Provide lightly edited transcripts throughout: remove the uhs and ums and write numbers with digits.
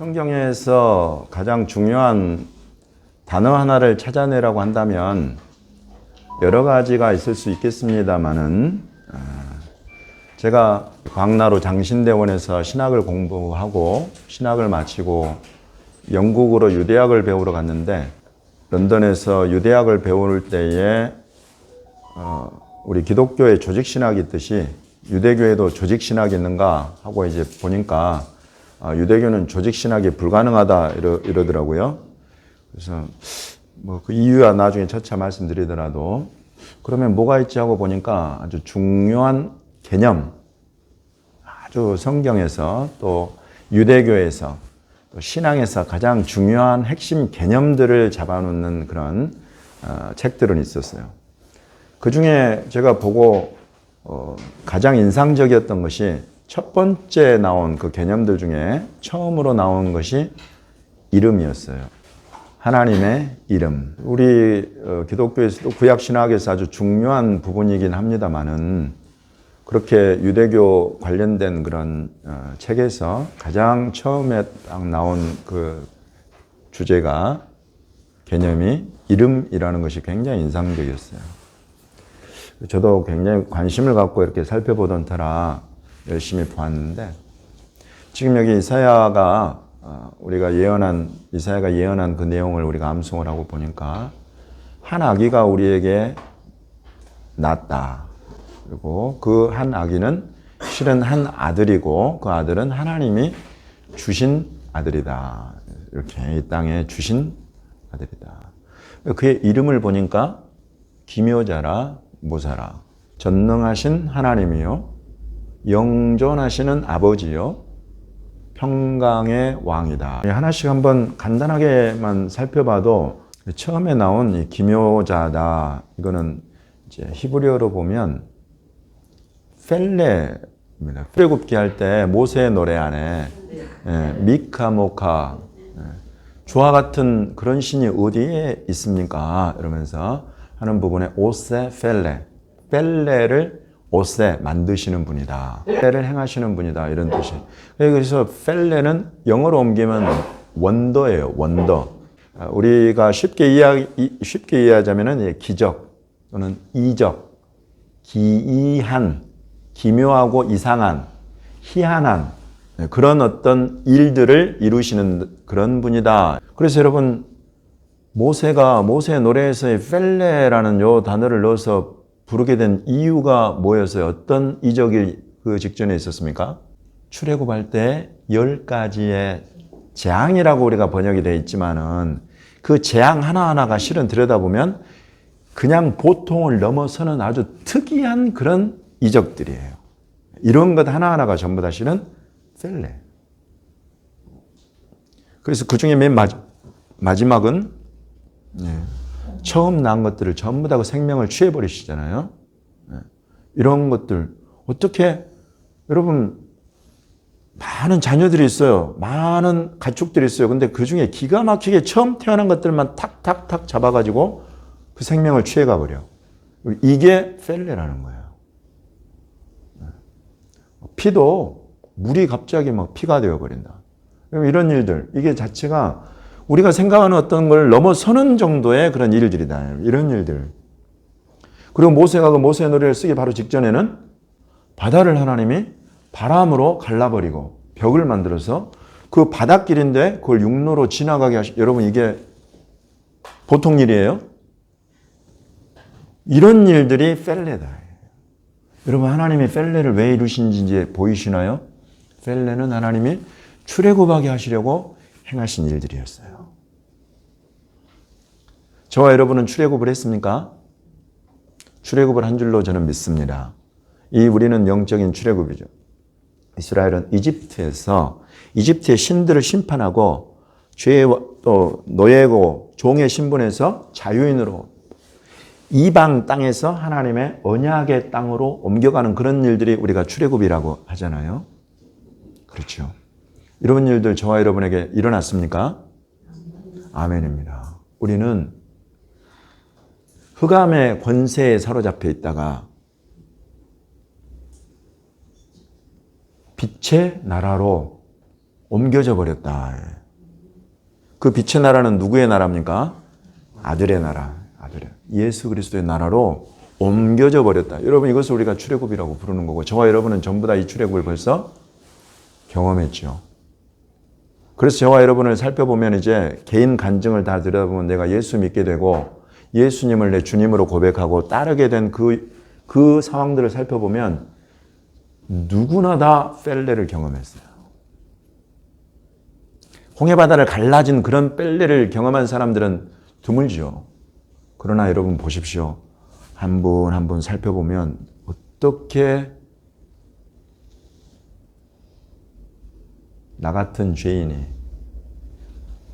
성경에서 가장 중요한 단어 하나를 찾아내라고 한다면 여러 가지가 있을 수 있겠습니다만은 제가 광나루 장신대원에서 신학을 공부하고 신학을 마치고 영국으로 유대학을 배우러 갔는데 런던에서 유대학을 배울 때에 우리 기독교의 조직신학이 있듯이 유대교에도 조직신학이 있는가 하고 이제 보니까 유대교는 조직신학이 불가능하다 이러더라고요. 그래서 뭐 그 이유야 나중에 차차 말씀드리더라도 그러면 뭐가 있지 하고 보니까 아주 중요한 개념, 아주 성경에서 또 유대교에서 또 신앙에서 가장 중요한 핵심 개념들을 잡아놓는 그런 책들은 있었어요. 그 중에 제가 보고 가장 인상적이었던 것이 첫 번째 나온 그 개념들 중에 처음으로 나온 것이 이름이었어요. 하나님의 이름. 우리 기독교에서도 구약신학에서 아주 중요한 부분이긴 합니다만은 그렇게 유대교 관련된 그런 책에서 가장 처음에 딱 나온 그 주제가 개념이 이름이라는 것이 굉장히 인상적이었어요. 저도 굉장히 관심을 갖고 이렇게 살펴보던 터라 열심히 보았는데 지금 여기 이사야가 예언한 그 내용을 우리가 암송을 하고 보니까 한 아기가 우리에게 낳았다. 그리고 그 한 아기는 실은 한 아들이고 그 아들은 하나님이 주신 아들이다. 이렇게 이 땅에 주신 아들이다. 그의 이름을 보니까 기묘자라 모사라. 전능하신 하나님이요. 영존하시는 아버지요. 평강의 왕이다. 하나씩 한번 간단하게만 살펴봐도 처음에 나온 이 기묘자다. 이거는 이제 히브리어로 보면 펠레입니다. 출애굽기 할 때 모세의 노래 안에 미카 모카 주와 같은 그런 신이 어디에 있습니까? 이러면서 하는 부분에 오세 펠레를 오세 만드시는 분이다. 펠레를 행하시는 분이다. 이런 뜻이. 그래서 펠레는 영어로 옮기면 원더예요. 원더. 우리가 쉽게 이해하자면은 기적 또는 이적, 기이한, 기묘하고 이상한, 희한한 그런 어떤 일들을 이루시는 그런 분이다. 그래서 여러분 모세가 모세 노래에서의 펠레라는 요 단어를 넣어서 부르게 된 이유가 뭐였어요? 어떤 이적이 그 직전에 있었습니까? 출애굽할 때 10가지의 재앙이라고 우리가 번역이 되어 있지만은 그 재앙 하나하나가 실은 들여다보면 그냥 보통을 넘어서는 아주 특이한 그런 이적들이에요. 이런 것 하나하나가 전부 다 실은 펠레. 그래서 그 중에 맨 마지막은 처음 낳은 것들을 전부 다 그 생명을 취해버리시잖아요. 이런 것들 어떻게 여러분 많은 자녀들이 있어요. 많은 가축들이 있어요. 근데 그 중에 기가 막히게 처음 태어난 것들만 탁탁탁 잡아가지고 그 생명을 취해가 버려. 이게 펠레라는 거예요. 피도 물이 갑자기 막 피가 되어버린다. 이런 일들, 이게 자체가 우리가 생각하는 어떤 걸 넘어서는 정도의 그런 일들이다. 이런 일들. 그리고 모세가 그 모세의 노래를 쓰기 바로 직전에는 바다를 하나님이 바람으로 갈라버리고 벽을 만들어서 그 바닷길인데 그걸 육로로 지나가게 여러분 이게 보통 일이에요? 이런 일들이 펠레다. 여러분 하나님이 펠레를 왜 이루신지 보이시나요? 펠레는 하나님이 출애굽하게 하시려고 행하신 일들이었어요. 저와 여러분은 출애굽을 했습니까? 출애굽을 한 줄로 저는 믿습니다. 우리는 영적인 출애굽이죠. 이스라엘은 이집트의 신들을 심판하고 죄의 또 노예고 종의 신분에서 자유인으로 이방 땅에서 하나님의 언약의 땅으로 옮겨가는 그런 일들이 우리가 출애굽이라고 하잖아요. 그렇죠. 이런 일들 저와 여러분에게 일어났습니까? 아멘입니다. 우리는 흑암의 권세에 사로잡혀 있다가 빛의 나라로 옮겨져 버렸다. 그 빛의 나라는 누구의 나라입니까? 아들의 나라. 아들의. 예수 그리스도의 나라로 옮겨져 버렸다. 여러분 이것을 우리가 출애굽이라고 부르는 거고 저와 여러분은 전부 다 이 출애굽을 벌써 경험했죠. 그래서 저와 여러분을 살펴보면 이제 개인 간증을 다 들여다보면 내가 예수 믿게 되고 예수님을 내 주님으로 고백하고 따르게 된 그 상황들을 살펴보면 누구나 다 펠레를 경험했어요. 홍해바다를 갈라진 그런 펠레를 경험한 사람들은 드물죠. 그러나 여러분 보십시오. 한 분 한 분 살펴보면 어떻게 나 같은 죄인이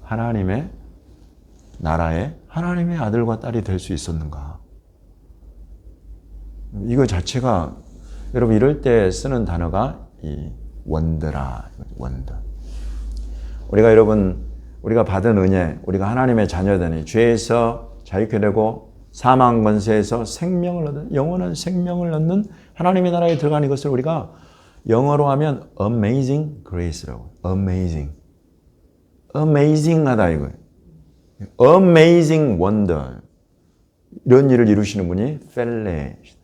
하나님의 나라에 하나님의 아들과 딸이 될 수 있었는가? 이거 자체가 여러분 이럴 때 쓰는 단어가 이 원더라. 원더. 우리가 여러분 우리가 받은 은혜, 우리가 하나님의 자녀되니 죄에서 자유케 되고 사망 권세에서 생명을 얻는 영원한 생명을 얻는 하나님의 나라에 들어가는 것을 우리가 영어로 하면 amazing grace라고. amazing. amazing하다 이거예요. amazing wonder. 이런 일을 이루시는 분이 펠레시다.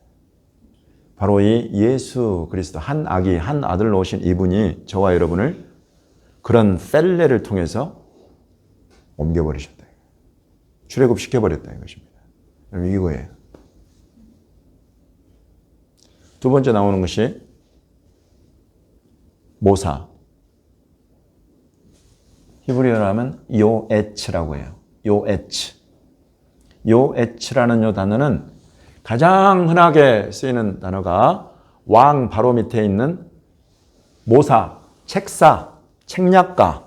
바로 이 예수 그리스도 한 아기, 한 아들로 오신 이분이 저와 여러분을 그런 펠레를 통해서 옮겨버리셨다. 출애굽시켜버렸다 이것입니다. 이거예요. 두 번째 나오는 것이 모사. 히브리어로 하면 요에츠라고 해요. 요에츠. 요에츠라는 요 단어는 가장 흔하게 쓰이는 단어가 왕 바로 밑에 있는 모사, 책사, 책략가.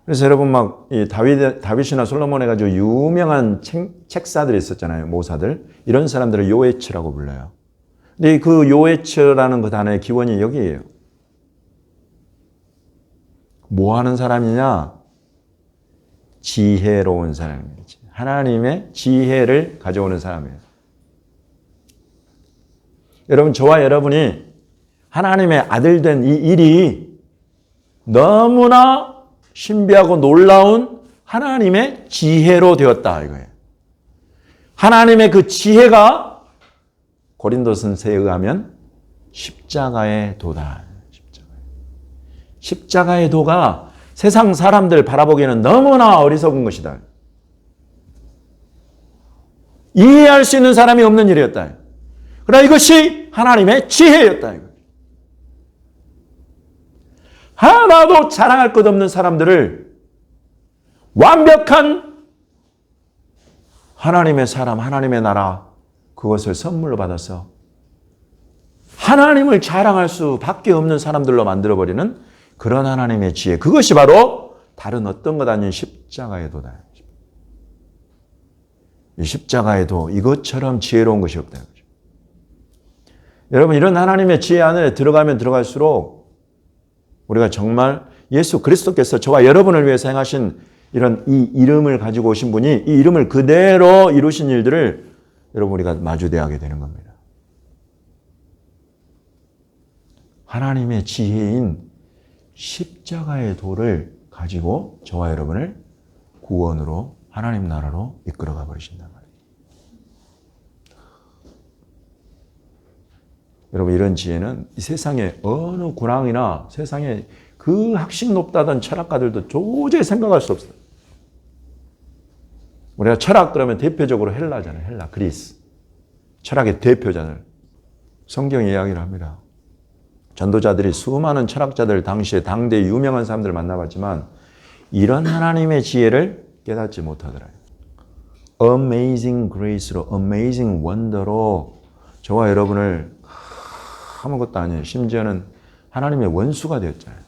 그래서 여러분 막 이 다윗이나 솔로몬 해가지고 유명한 책사들이 있었잖아요. 모사들. 이런 사람들을 요에츠라고 불러요. 근데 그 요에츠라는 그 단어의 기원이 여기예요. 뭐 하는 사람이냐? 지혜로운 사람이에요. 하나님의 지혜를 가져오는 사람이에요. 여러분, 저와 여러분이 하나님의 아들 된 이 일이 너무나 신비하고 놀라운 하나님의 지혜로 되었다 이거예요. 하나님의 그 지혜가 고린도전서에 의하면 십자가의 도다. 십자가의 도가 세상 사람들 바라보기에는 너무나 어리석은 것이다. 이해할 수 있는 사람이 없는 일이었다. 그러나 이것이 하나님의 지혜였다. 하나도 자랑할 것 없는 사람들을 완벽한 하나님의 사람, 하나님의 나라 그것을 선물로 받아서 하나님을 자랑할 수밖에 없는 사람들로 만들어버리는 그런 하나님의 지혜. 그것이 바로 다른 어떤 것 아닌 십자가의 도다. 이 십자가의 도, 이것처럼 지혜로운 것이 없다. 여러분, 이런 하나님의 지혜 안에 들어가면 들어갈수록 우리가 정말 예수 그리스도께서 저와 여러분을 위해서 행하신 이런 이 이름을 가지고 오신 분이 이 이름을 그대로 이루신 일들을 여러분 우리가 마주대하게 되는 겁니다. 하나님의 지혜인 십자가의 도를 가지고 저와 여러분을 구원으로 하나님 나라로 이끌어가 버리신단 말이에요. 여러분 이런 지혜는 이 세상에 어느 군왕이나 세상에 그 학식 높다던 철학가들도 도저히 생각할 수 없어요. 우리가 철학 그러면 대표적으로 헬라잖아요. 헬라, 그리스. 철학의 대표잖아요. 성경이 이야기를 합니다. 전도자들이 수많은 철학자들 당시에 당대 유명한 사람들을 만나봤지만 이런 하나님의 지혜를 깨닫지 못하더라요. Amazing Grace로, Amazing Wonder로 저와 여러분을 아무것도 아니에요. 심지어는 하나님의 원수가 되었잖아요.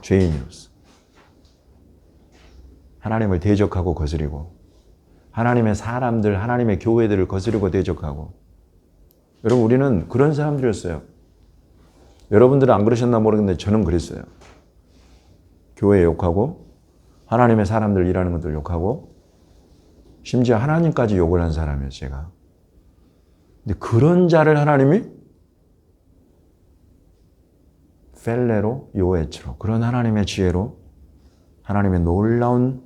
죄인으로서. 하나님을 대적하고 거스리고 하나님의 사람들, 하나님의 교회들을 거스리고 대적하고 여러분 우리는 그런 사람들이었어요. 여러분들은 안 그러셨나 모르겠는데 저는 그랬어요. 교회 욕하고 하나님의 사람들 일하는 것들 욕하고 심지어 하나님까지 욕을 한 사람이에요. 제가. 근데 그런 자를 하나님이 펠레로 요에츠로 그런 하나님의 지혜로 하나님의 놀라운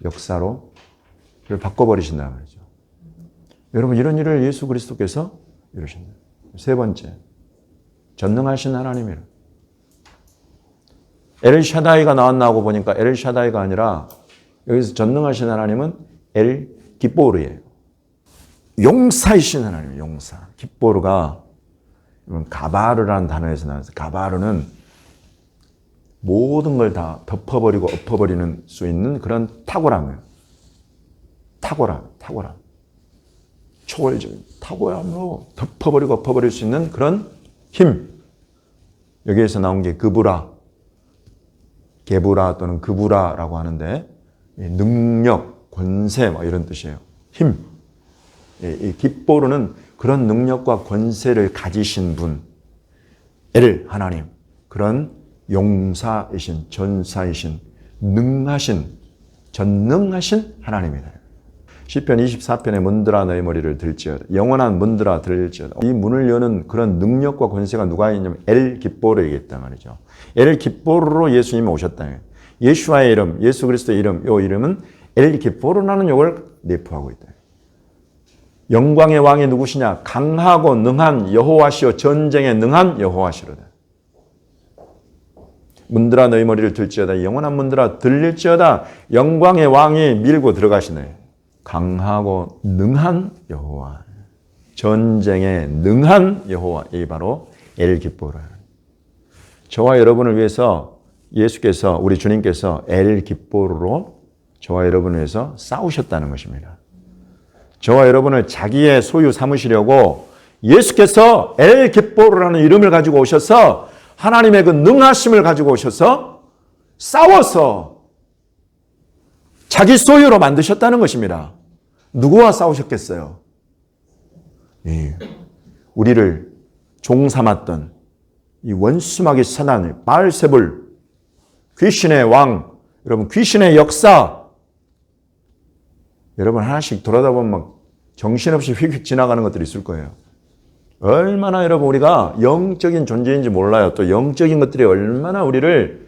역사로 그를 바꿔버리신단 말이죠. 여러분 이런 일을 예수 그리스도께서 이루신다. 세 번째, 전능하신 하나님이라. 엘샤다이가 나왔나고 보니까 엘샤다이가 아니라 여기서 전능하신 하나님은 엘 기보르예요. 용사이신 하나님이에요. 용사. 기보르가 가바르라는 단어에서 나와서 가바르는 모든 걸 다 덮어버리고 엎어버리는 수 있는 그런 탁월함이에요. 탁월함. 초월적인 탁월함으로 덮어버리고 엎어버릴 수 있는 그런 힘. 여기에서 나온 게 그부라, 게부라 또는 그부라라고 하는데 능력, 권세 뭐 이런 뜻이에요. 힘. 이 깃보르는 그런 능력과 권세를 가지신 분, 엘 하나님, 그런 용사이신, 전사이신, 능하신, 전능하신 하나님이다. 시편 24편에 문들아 너의 머리를 들지어다. 영원한 문들아 들지어다. 이 문을 여는 그런 능력과 권세가 누가 있냐면 엘 깃보르에게 있단 말이죠. 엘 깃보르로 예수님이 오셨다. 예수와의 이름, 예수 그리스도의 이름, 이 이름은 엘 깃보르라는 용어를 내포하고 있다. 영광의 왕이 누구시냐? 강하고 능한 여호와시오. 전쟁에 능한 여호와시로다. 문들아 너희 머리를 들지어다. 영원한 문들아 들릴지어다. 영광의 왕이 밀고 들어가시네. 강하고 능한 여호와. 전쟁에 능한 여호와. 이 바로 엘 깃보르. 저와 여러분을 위해서 예수께서, 우리 주님께서 엘 깃보르로 저와 여러분을 위해서 싸우셨다는 것입니다. 저와 여러분을 자기의 소유 삼으시려고 예수께서 엘 깃보르라는 이름을 가지고 오셔서 하나님의 그 능하심을 가지고 오셔서 싸워서 자기 소유로 만드셨다는 것입니다. 누구와 싸우셨겠어요? 우리를 종 삼았던 이 원수마귀 사단, 바알세불, 귀신의 왕, 여러분 귀신의 역사, 여러분 하나씩 돌아다 보면 막 정신없이 휙휙 지나가는 것들이 있을 거예요. 얼마나 여러분 우리가 영적인 존재인지 몰라요. 또 영적인 것들이 얼마나 우리를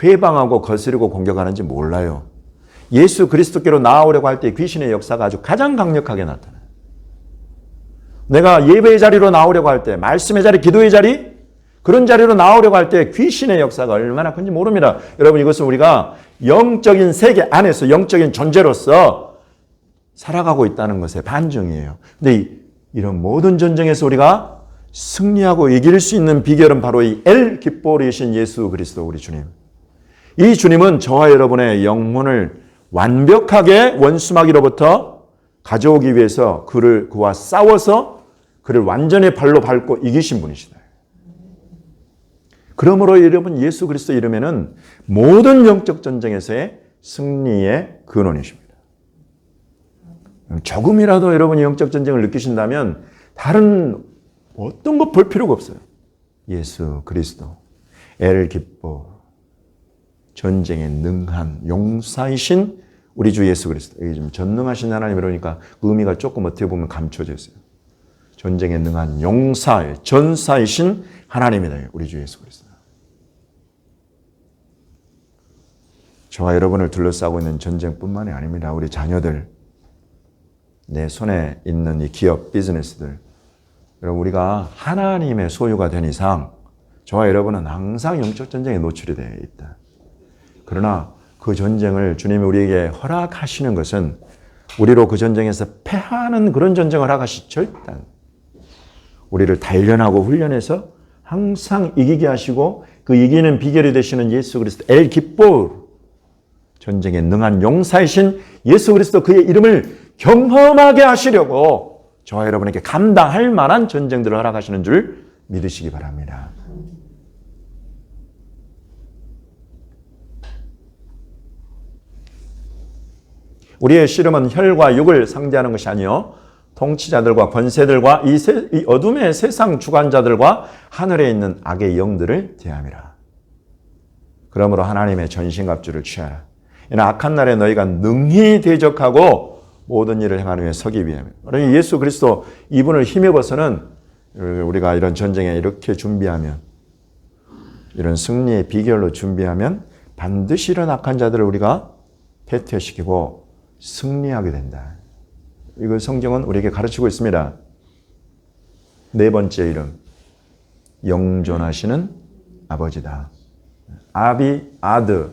회방하고 거스르고 공격하는지 몰라요. 예수 그리스도께로 나아오려고 할 때 귀신의 역사가 아주 가장 강력하게 나타나요. 내가 예배의 자리로 나오려고 할 때, 말씀의 자리, 기도의 자리, 그런 자리로 나오려고 할 때 귀신의 역사가 얼마나 큰지 모릅니다. 여러분 이것은 우리가 영적인 세계 안에서 영적인 존재로서 살아가고 있다는 것의 반증이에요. 근데 이런 모든 전쟁에서 우리가 승리하고 이길 수 있는 비결은 바로 이 엘 깃보르이신 예수 그리스도 우리 주님. 이 주님은 저와 여러분의 영혼을 완벽하게 원수마귀로부터 가져오기 위해서 그와 싸워서 그를 완전히 발로 밟고 이기신 분이시다. 그러므로 여러분 예수 그리스도 이름에는 모든 영적 전쟁에서의 승리의 근원이십니다. 조금이라도 여러분이 영적 전쟁을 느끼신다면 다른 어떤 것 볼 필요가 없어요. 예수 그리스도, 엘 깃보르, 전쟁에 능한 용사이신 우리 주 예수 그리스도. 이게 좀 전능하신 하나님 이러니까 의미가 조금 어떻게 보면 감춰져 있어요. 전쟁에 능한 용사, 전사이신 하나님이다. 우리 주 예수 그리스도. 저와 여러분을 둘러싸고 있는 전쟁뿐만이 아닙니다. 우리 자녀들, 내 손에 있는 이 기업, 비즈니스들. 여러분 우리가 하나님의 소유가 된 이상 저와 여러분은 항상 영적 전쟁에 노출이 되어 있다. 그러나 그 전쟁을 주님이 우리에게 허락하시는 것은 우리로 그 전쟁에서 패하는 그런 전쟁을 허락하시 절대 우리를 단련하고 훈련해서 항상 이기게 하시고 그 이기는 비결이 되시는 예수 그리스도 엘 깃보르, 전쟁에 능한 용사이신 예수 그리스도 그의 이름을 경험하게 하시려고 저와 여러분에게 감당할 만한 전쟁들을 허락하시는 줄 믿으시기 바랍니다. 우리의 씨름은 혈과 육을 상대하는 것이 아니요 통치자들과 권세들과 이 어둠의 세상 주관자들과 하늘에 있는 악의 영들을 대함이라. 그러므로 하나님의 전신갑주를 취하라. 이는 악한 날에 너희가 능히 대적하고 모든 일을 행하는 위해 서기 위함이라. 예수 그리스도 이분을 힘입어서는 우리가 이런 전쟁에 이렇게 준비하면, 이런 승리의 비결로 준비하면 반드시 이런 악한 자들을 우리가 패퇴시키고 승리하게 된다. 이걸 성경은 우리에게 가르치고 있습니다. 네 번째 이름, 영존하시는 아버지다. 아비, 아드.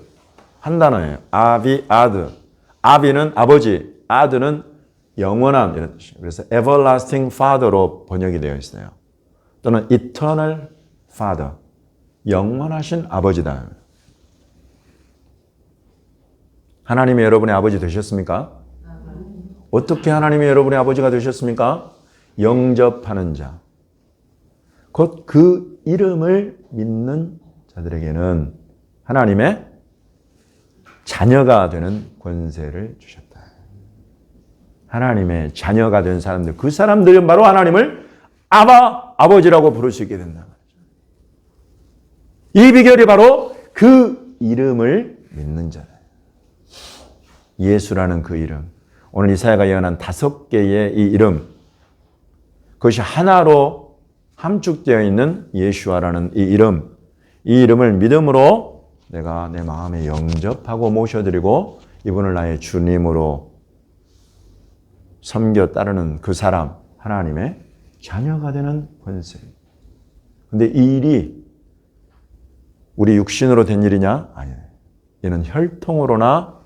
한 단어예요. 아비, 아드. 아비는 아버지, 아드는 영원한 이런 뜻이에요. 그래서 everlasting father로 번역이 되어 있어요. 또는 eternal father. 영원하신 아버지다. 하나님이 여러분의 아버지 되셨습니까? 어떻게 하나님이 여러분의 아버지가 되셨습니까? 영접하는 자. 곧 그 이름을 믿는 자들에게는 하나님의 자녀가 되는 권세를 주셨다. 하나님의 자녀가 된 사람들, 그 사람들은 바로 하나님을 아바, 아버지라고 부를 수 있게 된다. 이 비결이 바로 그 이름을 믿는 자다. 예수라는 그 이름. 오늘 이사야가 예언한 5개의 이 이름. 그것이 하나로 함축되어 있는 예수아라는 이 이름. 이 이름을 믿음으로 내가 내 마음에 영접하고 모셔드리고 이분을 나의 주님으로 섬겨 따르는 그 사람, 하나님의 자녀가 되는 권세. 근데 이 일이 우리 육신으로 된 일이냐? 아니에요. 이는 혈통으로나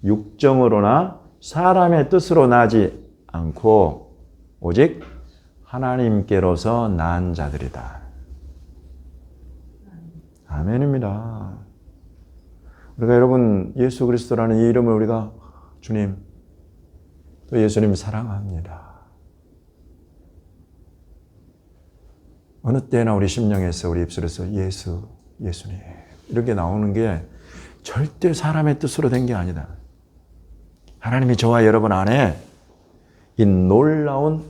육정으로나 사람의 뜻으로 나지 않고 오직 하나님께로서 난 자들이다. 아멘입니다. 우리가 여러분 예수 그리스도라는 이 이름을 우리가 주님 또 예수님 사랑합니다. 어느 때나 우리 심령에서 우리 입술에서 예수, 예수님 이렇게 나오는 게 절대 사람의 뜻으로 된 게 아니다. 하나님이 저와 여러분 안에 이 놀라운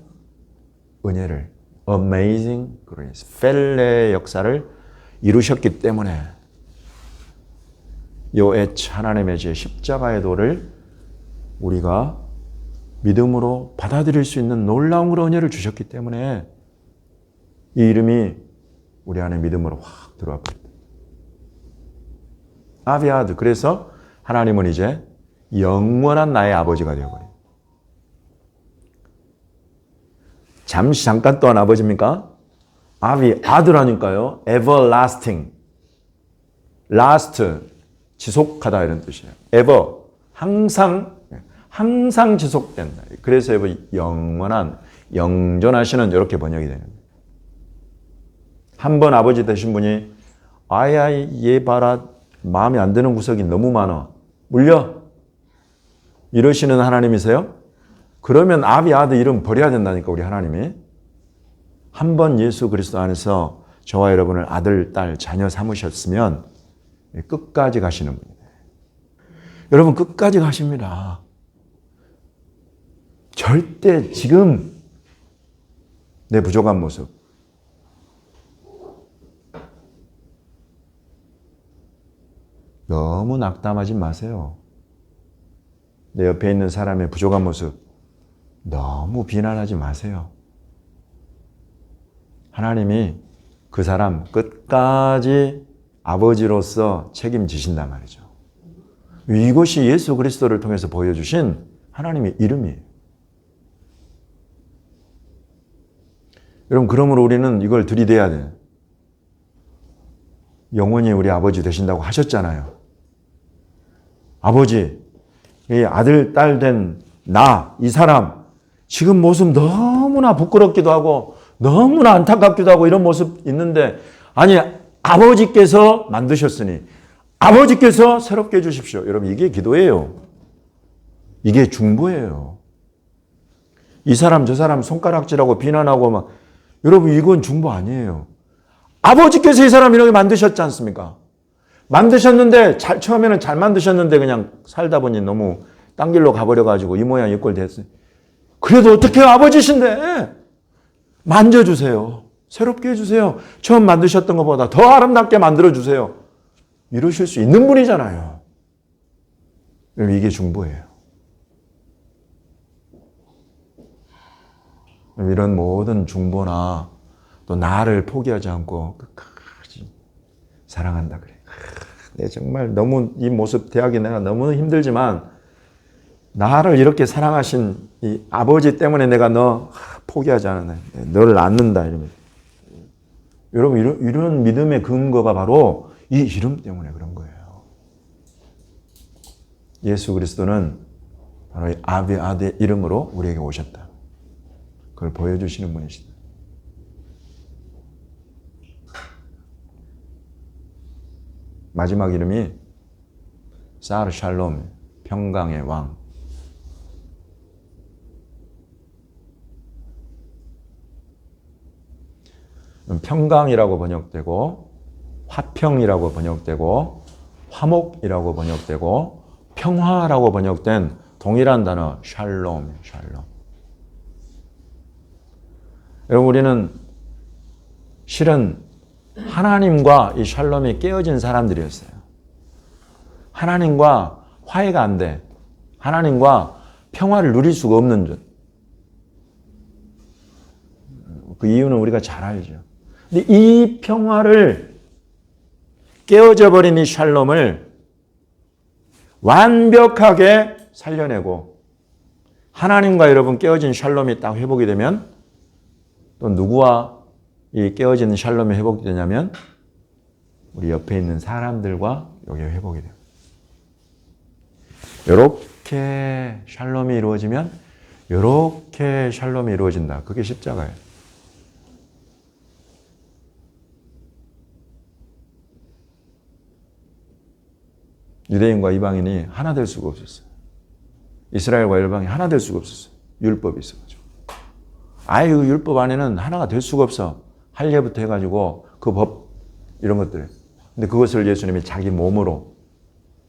은혜를 Amazing Grace, 펠레의 역사를 이루셨기 때문에 요의 하나님의 제 십자가의 도를 우리가 믿음으로 받아들일 수 있는 놀라운 그런 은혜를 주셨기 때문에 이 이름이 우리 안에 믿음으로 확 들어와 버렸다. 아비아드. 그래서 하나님은 이제 영원한 나의 아버지가 되어버려요. 잠깐 동안 아버지입니까? 아비, 아드라니까요. everlasting. last, 지속하다 이런 뜻이에요. ever, 항상 지속된다. 그래서 영원한, 영존하시는 이렇게 번역이 되는 거예요. 한 번 아버지 되신 분이 아야 얘 봐라 마음에 안 드는 구석이 너무 많아. 물려. 이러시는 하나님이세요? 그러면 아비 아드 이름 버려야 된다니까 우리 하나님이. 한 번 예수 그리스도 안에서 저와 여러분을 아들, 딸, 자녀 삼으셨으면 끝까지 가시는 분이에요. 여러분 끝까지 가십니다. 절대 지금 내 부족한 모습 너무 낙담하지 마세요. 내 옆에 있는 사람의 부족한 모습 너무 비난하지 마세요. 하나님이 그 사람 끝까지 아버지로서 책임지신단 말이죠. 이것이 예수 그리스도를 통해서 보여주신 하나님의 이름이에요. 여러분 그러므로 우리는 이걸 들이대야 돼요. 영원히 우리 아버지 되신다고 하셨잖아요. 아버지, 이 아들, 딸 된 나, 이 사람 지금 모습 너무나 부끄럽기도 하고 너무나 안타깝기도 하고 이런 모습 있는데 아니 아버지께서 만드셨으니 아버지께서 새롭게 해주십시오. 여러분 이게 기도예요. 이게 중보예요. 이 사람 저 사람 손가락질하고 비난하고 막 여러분 이건 중보 아니에요. 아버지께서 이 사람 이렇게 만드셨지 않습니까? 만드셨는데 처음에는 잘 만드셨는데 그냥 살다 보니 너무 딴 길로 가버려가지고 이 모양 이 꼴 됐어요. 그래도 어떻게 아버지신데 만져주세요. 새롭게 해주세요. 처음 만드셨던 것보다 더 아름답게 만들어주세요. 이러실 수 있는 분이잖아요. 이게 중보예요. 이런 모든 중보나 또 나를 포기하지 않고 끝까지 사랑한다 그래. 내 정말 너무 이 모습 대하기 내가 너무 힘들지만 나를 이렇게 사랑하신 이 아버지 때문에 내가 너 포기하지 않아. 너를 안는다 이러면. 여러분 이런 믿음의 근거가 바로 이 이름 때문에 그런 거예요. 예수 그리스도는 바로 이 아비아드의 이름으로 우리에게 오셨다. 그걸 보여주시는 분이시다. 마지막 이름이 사르 샬롬, 평강의 왕. 평강이라고 번역되고 화평이라고 번역되고 화목이라고 번역되고 평화라고 번역된 동일한 단어 샬롬, 샬롬. 여러분 우리는 실은 하나님과 이 샬롬이 깨어진 사람들이었어요. 하나님과 화해가 안 돼. 하나님과 평화를 누릴 수가 없는 줄. 그 이유는 우리가 잘 알죠. 근데 이 평화를 깨어져 버린 이 샬롬을 완벽하게 살려내고 하나님과 여러분 깨어진 샬롬이 딱 회복이 되면 또 누구와 이 깨어진 샬롬이 회복이 되냐면 우리 옆에 있는 사람들과 여기 회복이 돼요. 이렇게 샬롬이 이루어지면 이렇게 샬롬이 이루어진다. 그게 십자가예요. 유대인과 이방인이 하나 될 수가 없었어요. 이스라엘과 열방이 하나 될 수가 없었어요. 율법이 있어가지고. 아예 그 율법 안에는 하나가 될 수가 없어. 할례부터 해가지고 그 법 이런 것들. 근데 그것을 예수님이 자기 몸으로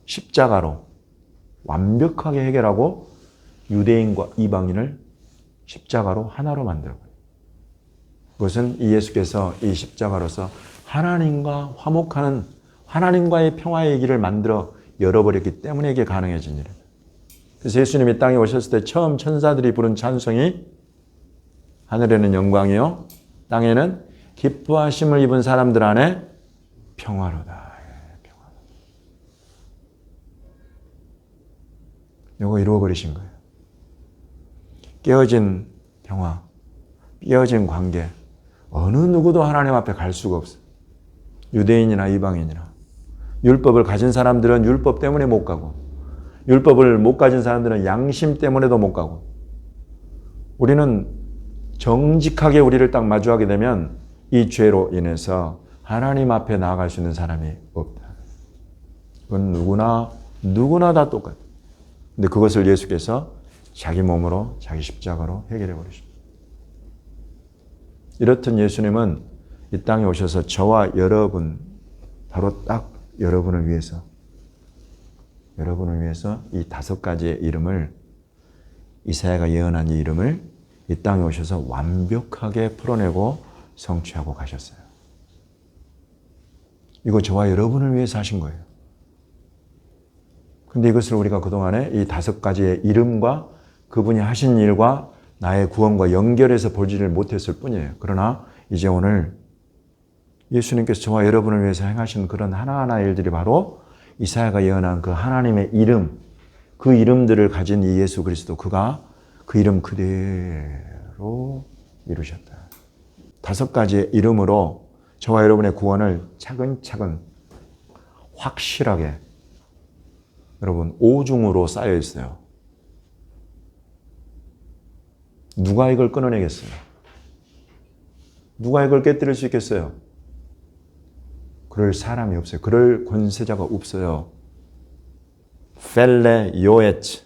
십자가로 완벽하게 해결하고 유대인과 이방인을 십자가로 하나로 만들어버려요. 그것은 이 예수께서 이 십자가로서 하나님과 화목하는 하나님과의 평화의 길을 만들어 열어버렸기 때문에 이게 가능해진 일이에요. 그래서 예수님이 땅에 오셨을 때 처음 천사들이 부른 찬송이 하늘에는 영광이요 땅에는 기뻐하심을 입은 사람들 안에 평화로다. 평화로다. 이거 이루어버리신 거예요. 깨어진 평화, 깨어진 관계. 어느 누구도 하나님 앞에 갈 수가 없어요. 유대인이나 이방인이나. 율법을 가진 사람들은 율법 때문에 못 가고 율법을 못 가진 사람들은 양심 때문에도 못 가고 우리는 정직하게 우리를 딱 마주하게 되면 이 죄로 인해서 하나님 앞에 나아갈 수 있는 사람이 없다. 그건 누구나 다 똑같아요. 근데 그것을 예수께서 자기 몸으로 자기 십자가로 해결해 버리십니다. 이렇듯 예수님은 이 땅에 오셔서 저와 여러분 바로 딱 여러분을 위해서 이 5가지의 이름을 이사야가 예언한 이 이름을 이 땅에 오셔서 완벽하게 풀어내고 성취하고 가셨어요. 이거 저와 여러분을 위해서 하신 거예요. 근데 이것을 우리가 그동안에 이 5가지의 이름과 그분이 하신 일과 나의 구원과 연결해서 보지를 못했을 뿐이에요. 그러나 이제 오늘 예수님께서 저와 여러분을 위해서 행하신 그런 하나하나의 일들이 바로 이사야가 예언한 그 하나님의 이름, 그 이름들을 가진 이 예수 그리스도 그가 그 이름 그대로 이루셨다. 5가지의 이름으로 저와 여러분의 구원을 차근차근 확실하게 여러분 오중으로 쌓여 있어요. 누가 이걸 끊어내겠어요? 누가 이걸 깨뜨릴 수 있겠어요? 그럴 사람이 없어요. 그럴 권세자가 없어요. 펠레, 요에츠,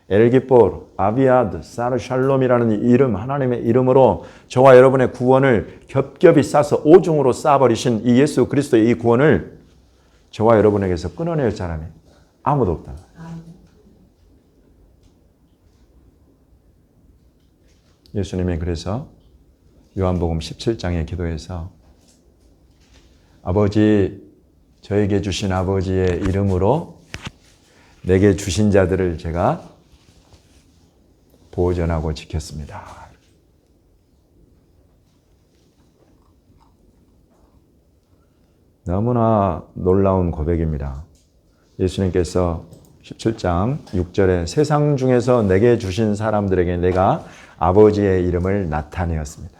엘기포르, 아비아드, 사르 샬롬이라는 이 이름, 하나님의 이름으로 저와 여러분의 구원을 겹겹이 싸서 오중으로 쌓아버리신 이 예수 그리스도의 이 구원을 저와 여러분에게서 끊어낼 사람이 아무도 없다. 예수님이 그래서 요한복음 17장의 기도에서 아버지, 저에게 주신 아버지의 이름으로 내게 주신 자들을 제가 보존하고 지켰습니다. 너무나 놀라운 고백입니다. 예수님께서 17장 6절에 세상 중에서 내게 주신 사람들에게 내가 아버지의 이름을 나타내었습니다.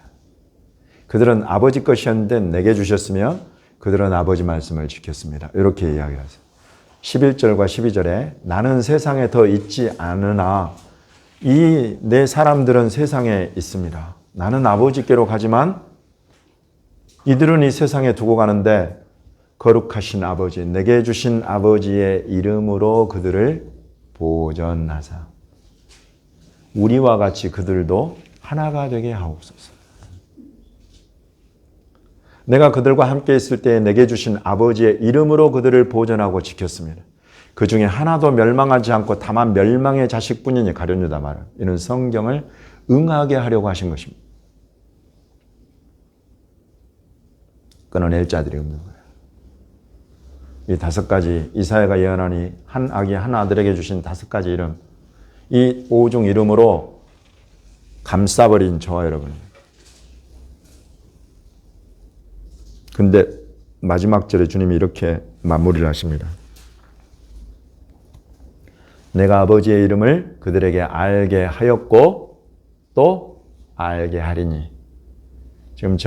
그들은 아버지 것이었는데 내게 주셨으며 그들은 아버지 말씀을 지켰습니다. 이렇게 이야기하세요. 11절과 12절에 나는 세상에 더 있지 않으나 이 내 사람들은 세상에 있습니다. 나는 아버지께로 가지만 이들은 이 세상에 두고 가는데 거룩하신 아버지, 내게 주신 아버지의 이름으로 그들을 보전하사 우리와 같이 그들도 하나가 되게 하옵소서. 내가 그들과 함께 있을 때에 내게 주신 아버지의 이름으로 그들을 보전하고 지켰습니다. 그 중에 하나도 멸망하지 않고 다만 멸망의 자식뿐이니 가룟유다 말은 이는 성경을 응하게 하려고 하신 것입니다. 끊어낼 자들이 없는 거예요. 이 5가지 이사야가 예언하니 한 아기 한 아들에게 주신 5가지 이름, 이 5종 이름으로 감싸버린 저와 여러분. 근데 마지막 절에 주님이 이렇게 마무리를 하십니다. 내가 아버지의 이름을 그들에게 알게 하였고 또 알게 하리니. 지금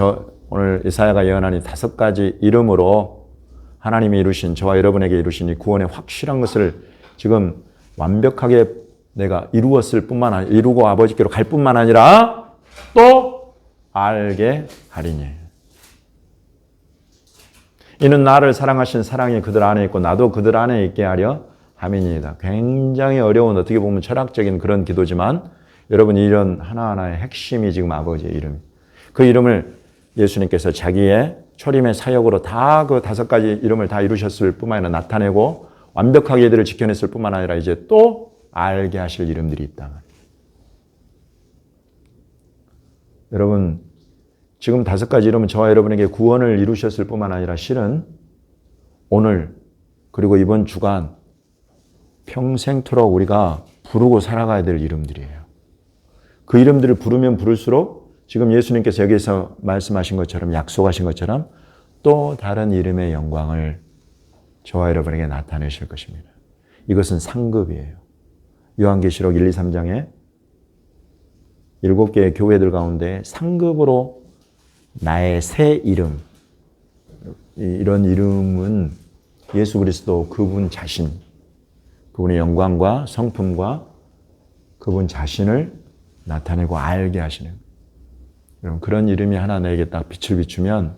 오늘 이사야가 예언하니 5가지 이름으로 하나님이 이루신 저와 여러분에게 이루신 이 구원의 확실한 것을 지금 완벽하게 내가 이루었을 뿐만 아니라 이루고 아버지께로 갈 뿐만 아니라 또 알게 하리니. 이는 나를 사랑하신 사랑이 그들 안에 있고 나도 그들 안에 있게 하려 함이니이다. 굉장히 어려운 어떻게 보면 철학적인 그런 기도지만 여러분 이런 하나하나의 핵심이 지금 아버지의 이름. 그 이름을 예수님께서 자기의 초림의 사역으로 다 그 5가지 이름을 다 이루셨을 뿐만 아니라 나타내고 완벽하게 이들을 지켜냈을 뿐만 아니라 이제 또 알게 하실 이름들이 있다. 여러분 지금 5가지 이름은 저와 여러분에게 구원을 이루셨을 뿐만 아니라 실은 오늘 그리고 이번 주간 평생토록 우리가 부르고 살아가야 될 이름들이에요. 그 이름들을 부르면 부를수록 지금 예수님께서 여기서 말씀하신 것처럼 약속하신 것처럼 또 다른 이름의 영광을 저와 여러분에게 나타내실 것입니다. 이것은 상급이에요. 요한계시록 1, 2, 3장에 7개의 교회들 가운데 상급으로 나의 새 이름, 이런 이름은 예수 그리스도 그분 자신, 그분의 영광과 성품과 그분 자신을 나타내고 알게 하시는, 여러분 그런 이름이 하나 내게 딱 빛을 비추면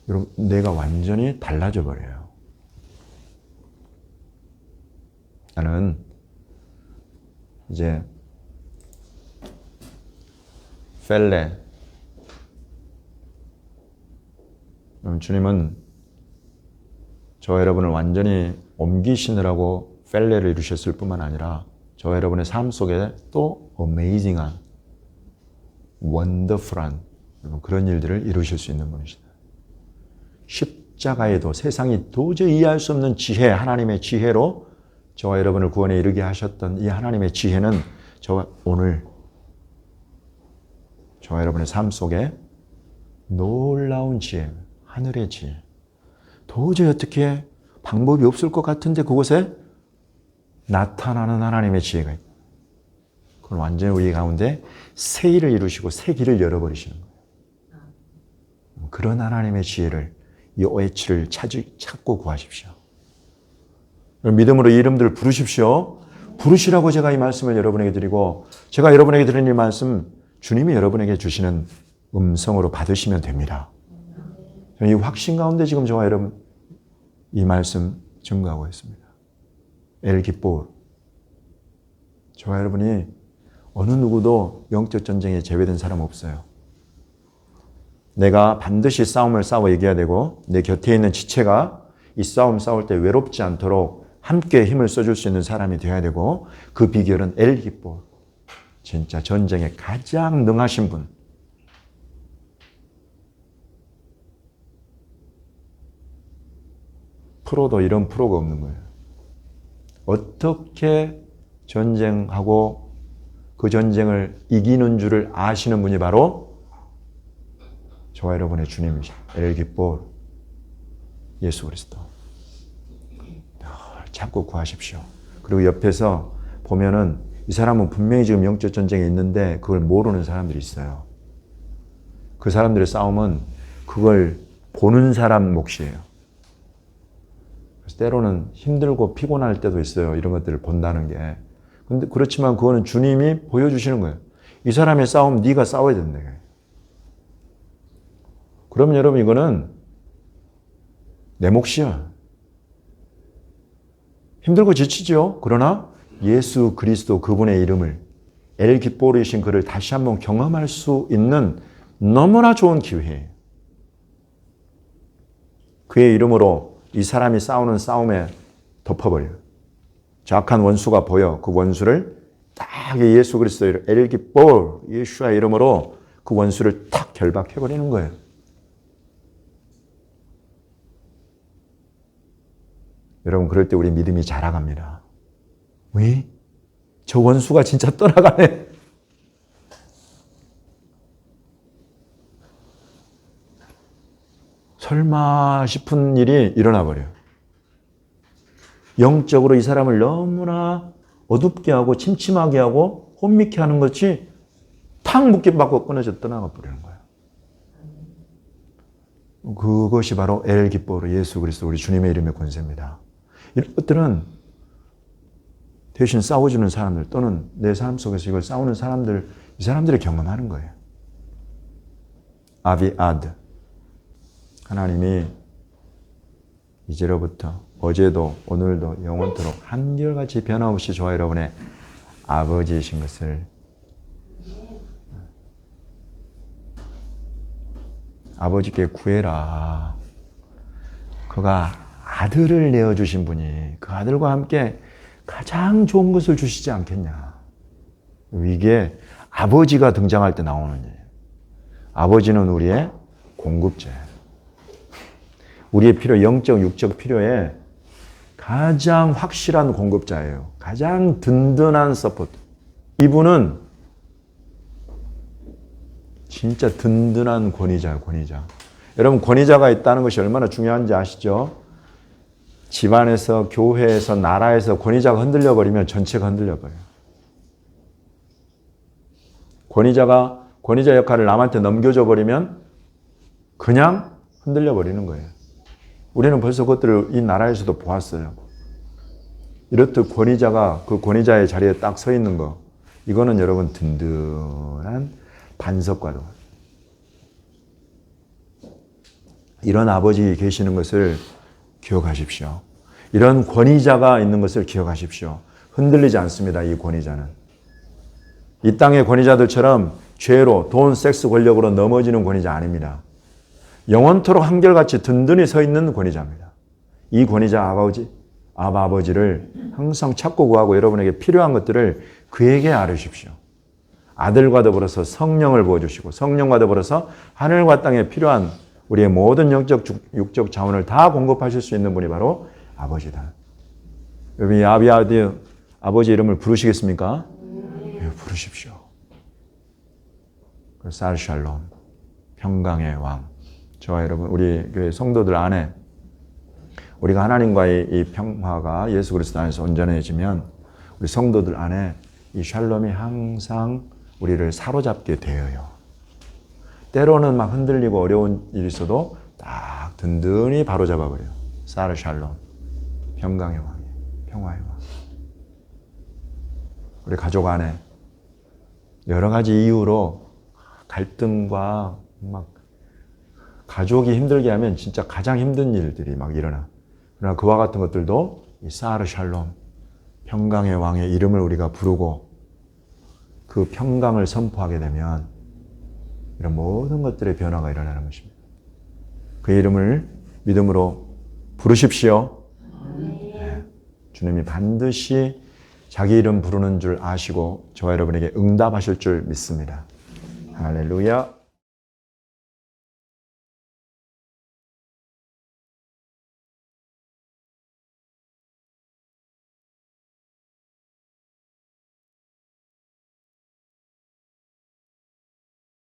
여러분 내가 완전히 달라져 버려요. 나는 이제 펠레, 주님은 저와 여러분을 완전히 옮기시느라고 펠레를 이루셨을 뿐만 아니라 저와 여러분의 삶 속에 또 어메이징한, 원더풀한 그런 일들을 이루실 수 있는 분이시다. 십자가에도 세상이 도저히 이해할 수 없는 지혜, 하나님의 지혜로 저와 여러분을 구원에 이르게 하셨던 이 하나님의 지혜는 저와 오늘 저와 여러분의 삶 속에 놀라운 지혜, 하늘의 지혜. 도저히 어떻게 방법이 없을 것 같은데 그곳에 나타나는 하나님의 지혜가 있다. 그건 완전히 우리 가운데 새 일을 이루시고 새 길을 열어버리시는 거예요. 그런 하나님의 지혜를, 이 OH를 찾고 구하십시오. 믿음으로 이 이름들을 부르십시오. 부르시라고 제가 이 말씀을 여러분에게 드리고 제가 여러분에게 드리는 이 말씀 주님이 여러분에게 주시는 음성으로 받으시면 됩니다. 이 확신 가운데 지금 저와 여러분 이 말씀 증거하고 있습니다. 엘기뽀, 저와 여러분이 어느 누구도 영적 전쟁에 제외된 사람 없어요. 내가 반드시 싸움을 싸워 이겨야 되고 내 곁에 있는 지체가 이 싸움 싸울 때 외롭지 않도록 함께 힘을 써줄 수 있는 사람이 되어야 되고 그 비결은 엘기뽀, 진짜 전쟁에 가장 능하신 분. 프로도 이런 프로가 없는 거예요. 어떻게 전쟁하고 그 전쟁을 이기는 줄을 아시는 분이 바로 저와 여러분의 주님이십니다. 엘기뽀. 예수 그리스도. 자꾸 구하십시오. 그리고 옆에서 보면은 이 사람은 분명히 지금 영적 전쟁에 있는데 그걸 모르는 사람들이 있어요. 그 사람들의 싸움은 그걸 보는 사람 몫이에요. 그래서 때로는 힘들고 피곤할 때도 있어요. 이런 것들을 본다는 게. 근데 그렇지만 그거는 주님이 보여주시는 거예요. 이 사람의 싸움 네가 싸워야 된다. 그러면 여러분 이거는 내 몫이야. 힘들고 지치죠. 그러나 예수 그리스도 그분의 이름을 엘 기뽀르이신 그를 다시 한번 경험할 수 있는 너무나 좋은 기회예요. 그의 이름으로 이 사람이 싸우는 싸움에 덮어버려요. 악한 원수가 보여. 그 원수를 딱 예수 그리스도 이름 엘 기뽀르 예수와 이름으로 그 원수를 탁 결박해버리는 거예요. 여러분 그럴 때 우리 믿음이 자라갑니다. 왜? 저 원수가 진짜 떠나가네. 설마 싶은 일이 일어나 버려요. 영적으로 이 사람을 너무나 어둡게 하고 침침하게 하고 혼미케 하는 것이 탁 묶임받고 끊어져 떠나가 버리는 거예요. 그것이 바로 엘 기뽀르 예수 그리스도 우리 주님의 이름의 권세입니다. 이런 것들은 대신 싸워주는 사람들 또는 내 삶 속에서 이걸 싸우는 사람들, 이 사람들이 경험하는 거예요. 아비아드. 하나님이 이제로부터 어제도 오늘도 영원토록 한결같이 변함없이 저와 여러분의 아버지이신 것을 아버지께 구해라. 그가 아들을 내어주신 분이 그 아들과 함께 가장 좋은 것을 주시지 않겠냐. 이게 아버지가 등장할 때 나오는 일이에요. 아버지는 우리의 공급자예요. 우리의 필요, 영적, 육적 필요에 가장 확실한 공급자예요. 가장 든든한 서포트. 이분은 진짜 든든한 권위자예요, 권위자. 여러분, 권위자가 있다는 것이 얼마나 중요한지 아시죠? 집안에서, 교회에서, 나라에서 권위자가 흔들려 버리면 전체가 흔들려 버려요. 권위자가 권위자 역할을 남한테 넘겨줘 버리면 그냥 흔들려 버리는 거예요. 우리는 벌써 그것들을 이 나라에서도 보았어요. 이렇듯 권위자가 그 권위자의 자리에 딱 서 있는 거, 이거는 여러분 든든한 반석과도 이런 아버지 계시는 것을 기억하십시오. 이런 권위자가 있는 것을 기억하십시오. 흔들리지 않습니다. 이 권위자는. 이 땅의 권위자들처럼 죄로, 돈, 섹스, 권력으로 넘어지는 권위자 아닙니다. 영원토록 한결같이 든든히 서 있는 권위자입니다. 이 권위자 아버지를 항상 찾고 구하고 여러분에게 필요한 것들을 그에게 아뢰십시오. 아들과 더불어서 성령을 부어주시고 성령과 더불어서 하늘과 땅에 필요한 우리의 모든 영적, 육적 자원을 다 공급하실 수 있는 분이 바로 아버지다. 여러분 이 아버지 이름을 부르시겠습니까? 네, 부르십시오. 살샬롬, 평강의 왕. 저와 여러분 우리 교회 성도들 안에 우리가 하나님과의 이 평화가 예수 그리스도 안에서 온전해지면 우리 성도들 안에 이 샬롬이 항상 우리를 사로잡게 되어요. 때로는 막 흔들리고 어려운 일이 있어도 딱 든든히 바로잡아 버려요. 사르 샬롬, 평강의 왕이에요. 평화의 왕. 우리 가족 안에 여러 가지 이유로 갈등과 막 가족이 힘들게 하면 진짜 가장 힘든 일들이 막 일어나. 그러나 그와 같은 것들도 이 사르 샬롬, 평강의 왕의 이름을 우리가 부르고 그 평강을 선포하게 되면 이런 모든 것들의 변화가 일어나는 것입니다. 그 이름을 믿음으로 부르십시오. 네. 주님이 반드시 자기 이름 부르는 줄 아시고 저와 여러분에게 응답하실 줄 믿습니다. 할렐루야.